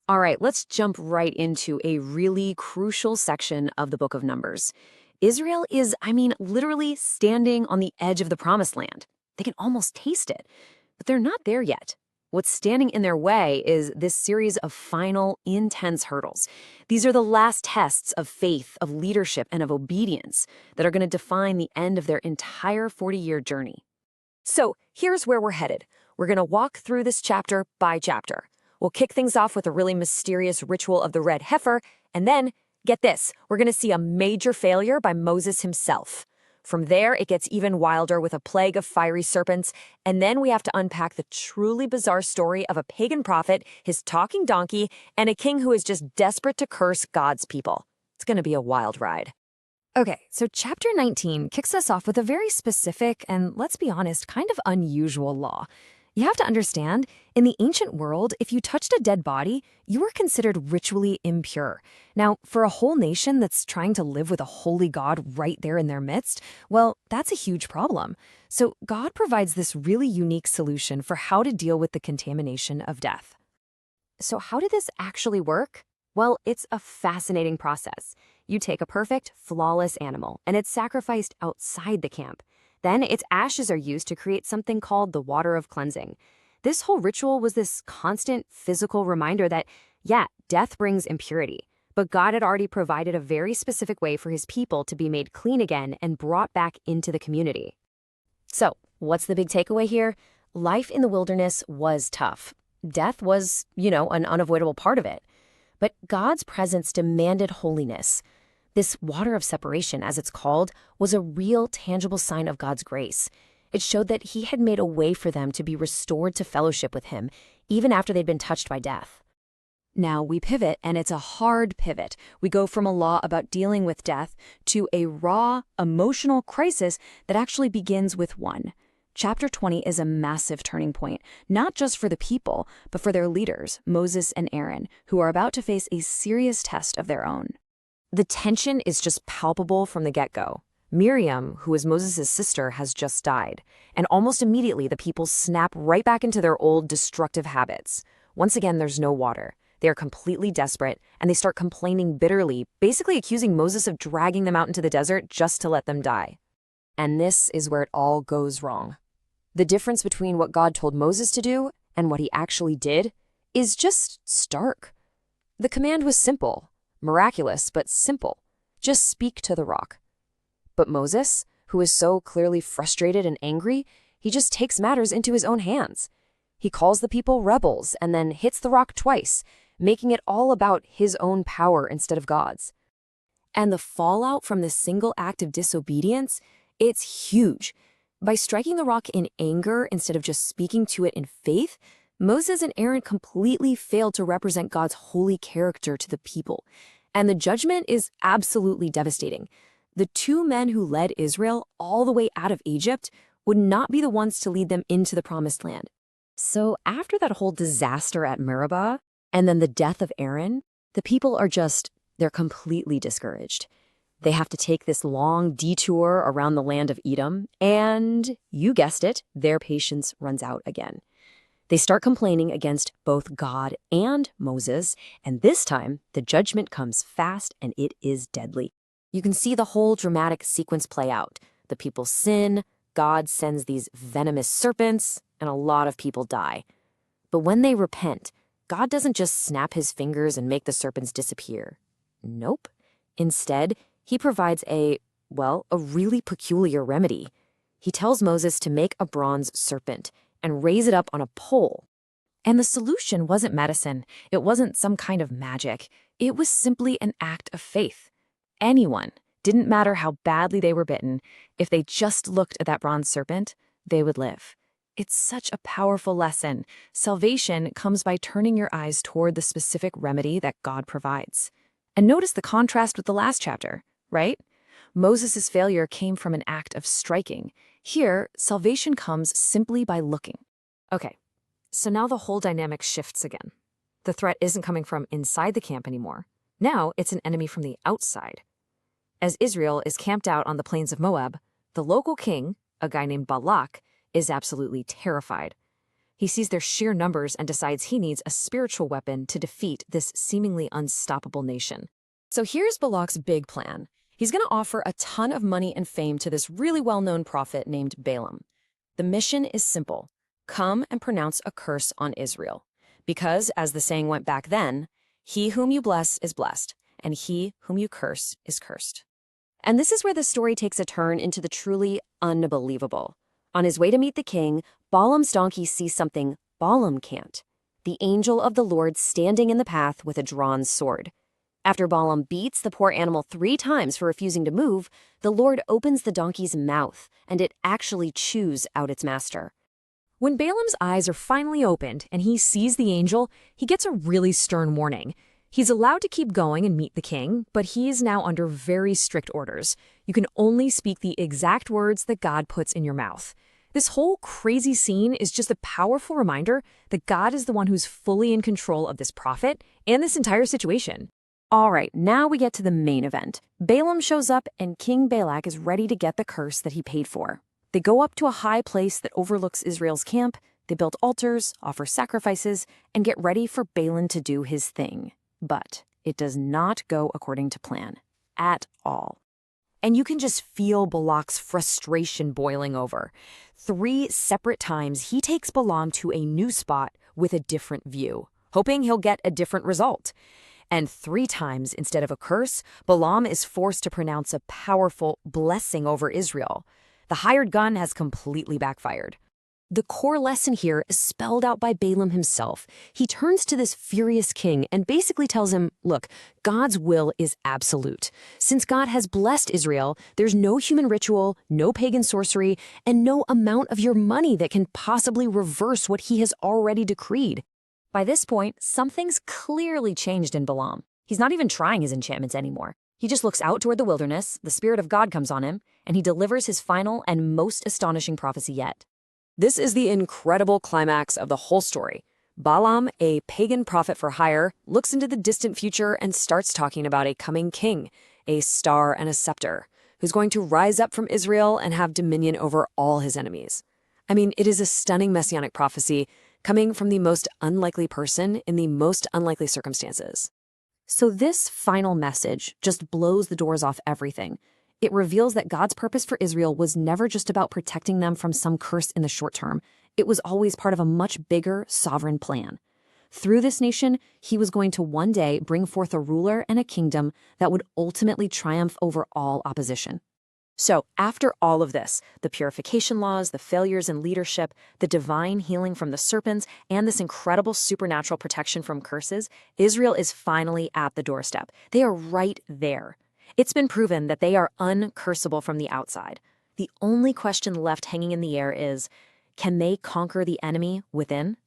All right, let's jump right into a really crucial section of the book of Numbers. Israel is, literally standing on the edge of the promised land. They can almost taste it, but they're not there yet. What's standing in their way is this series of final, intense hurdles. These are the last tests of faith, of leadership, and of obedience that are going to define the end of their entire 40-year journey. So here's where we're headed. We're going to walk through this chapter by chapter. We'll kick things off with a really mysterious ritual of the red heifer, and then, get this, we're going to see a major failure by Moses himself. From there, it gets even wilder with a plague of fiery serpents, and then we have to unpack the truly bizarre story of a pagan prophet, his talking donkey, and a king who is just desperate to curse God's people. It's going to be a wild ride. Okay, so chapter 19 kicks us off with a very specific and, let's be honest, kind of unusual law. You have to understand, in the ancient world, if you touched a dead body, you were considered ritually impure. Now, for a whole nation that's trying to live with a holy God right there in their midst, well, that's a huge problem. So God provides this really unique solution for how to deal with the contamination of death. So how did this actually work? Well, it's a fascinating process. You take a perfect, flawless animal, and it's sacrificed outside the camp. Then its ashes are used to create something called the water of cleansing. This whole ritual was this constant physical reminder that, yeah, death brings impurity, but God had already provided a very specific way for his people to be made clean again and brought back into the community. So, what's the big takeaway here? Life in the wilderness was tough. Death was, an unavoidable part of it. But God's presence demanded holiness. This water of separation, as it's called, was a real, tangible sign of God's grace. It showed that he had made a way for them to be restored to fellowship with him, even after they'd been touched by death. Now we pivot, and it's a hard pivot. We go from a law about dealing with death to a raw, emotional crisis that actually begins with one. Chapter 20 is a massive turning point, not just for the people, but for their leaders, Moses and Aaron, who are about to face a serious test of their own. The tension is just palpable from the get-go. Miriam, who is Moses' sister, has just died, and almost immediately the people snap right back into their old destructive habits. Once again, there's no water. They are completely desperate, and they start complaining bitterly, basically accusing Moses of dragging them out into the desert just to let them die. And this is where it all goes wrong. The difference between what God told Moses to do and what he actually did is just stark. The command was simple. Miraculous, but simple. Just speak to the rock. But Moses, who is so clearly frustrated and angry, he just takes matters into his own hands. He calls the people rebels and then hits the rock twice, making it all about his own power instead of God's. And the fallout from this single act of disobedience, it's huge. By striking the rock in anger instead of just speaking to it in faith, Moses and Aaron completely failed to represent God's holy character to the people. And the judgment is absolutely devastating. The two men who led Israel all the way out of Egypt would not be the ones to lead them into the promised land. So after that whole disaster at Meribah, and then the death of Aaron, the people they're completely discouraged. They have to take this long detour around the land of Edom, and, you guessed it, their patience runs out again. They start complaining against both God and Moses, and this time, the judgment comes fast and it is deadly. You can see the whole dramatic sequence play out. The people sin, God sends these venomous serpents, and a lot of people die. But when they repent, God doesn't just snap his fingers and make the serpents disappear. Nope. Instead, he provides a really peculiar remedy. He tells Moses to make a bronze serpent and raise it up on a pole. And the solution wasn't medicine. It wasn't some kind of magic. It was simply an act of faith. Anyone, didn't matter how badly they were bitten, if they just looked at that bronze serpent, they would live. It's such a powerful lesson. Salvation comes by turning your eyes toward the specific remedy that God provides. And notice the contrast with the last chapter, right? Moses' failure came from an act of striking. Here, salvation comes simply by looking. Okay, so now the whole dynamic shifts again. The threat isn't coming from inside the camp anymore. Now it's an enemy from the outside. As Israel is camped out on the plains of Moab, the local king, a guy named Balak, is absolutely terrified. He sees their sheer numbers and decides he needs a spiritual weapon to defeat this seemingly unstoppable nation. So here's Balak's big plan. He's going to offer a ton of money and fame to this really well-known prophet named Balaam. The mission is simple. Come and pronounce a curse on Israel. Because, as the saying went back then, he whom you bless is blessed, and he whom you curse is cursed. And this is where the story takes a turn into the truly unbelievable. On his way to meet the king, Balaam's donkey sees something Balaam can't. The angel of the Lord standing in the path with a drawn sword. After Balaam beats the poor animal 3 times for refusing to move, the Lord opens the donkey's mouth, and it actually chews out its master. When Balaam's eyes are finally opened and he sees the angel, he gets a really stern warning. He's allowed to keep going and meet the king, but he is now under very strict orders. You can only speak the exact words that God puts in your mouth. This whole crazy scene is just a powerful reminder that God is the one who's fully in control of this prophet and this entire situation. All right, now we get to the main event. Balaam shows up and King Balak is ready to get the curse that he paid for. They go up to a high place that overlooks Israel's camp, they build altars, offer sacrifices, and get ready for Balaam to do his thing. But it does not go according to plan. At all. And you can just feel Balak's frustration boiling over. 3 separate times he takes Balaam to a new spot with a different view, hoping he'll get a different result. And 3 times, instead of a curse, Balaam is forced to pronounce a powerful blessing over Israel. The hired gun has completely backfired. The core lesson here is spelled out by Balaam himself. He turns to this furious king and basically tells him, look, God's will is absolute. Since God has blessed Israel, there's no human ritual, no pagan sorcery, and no amount of your money that can possibly reverse what he has already decreed. By this point, something's clearly changed in Balaam. He's not even trying his enchantments anymore. He just looks out toward the wilderness, the Spirit of God comes on him, and he delivers his final and most astonishing prophecy yet. This is the incredible climax of the whole story. Balaam, a pagan prophet for hire, looks into the distant future and starts talking about a coming king, a star and a scepter, who's going to rise up from Israel and have dominion over all his enemies. I mean, it is a stunning messianic prophecy coming from the most unlikely person in the most unlikely circumstances. So this final message just blows the doors off everything. It reveals that God's purpose for Israel was never just about protecting them from some curse in the short term. It was always part of a much bigger, sovereign plan. Through this nation, he was going to one day bring forth a ruler and a kingdom that would ultimately triumph over all opposition. So, after all of this, the purification laws, the failures in leadership, the divine healing from the serpents, and this incredible supernatural protection from curses, Israel is finally at the doorstep. They are right there. It's been proven that they are uncursable from the outside. The only question left hanging in the air is, can they conquer the enemy within?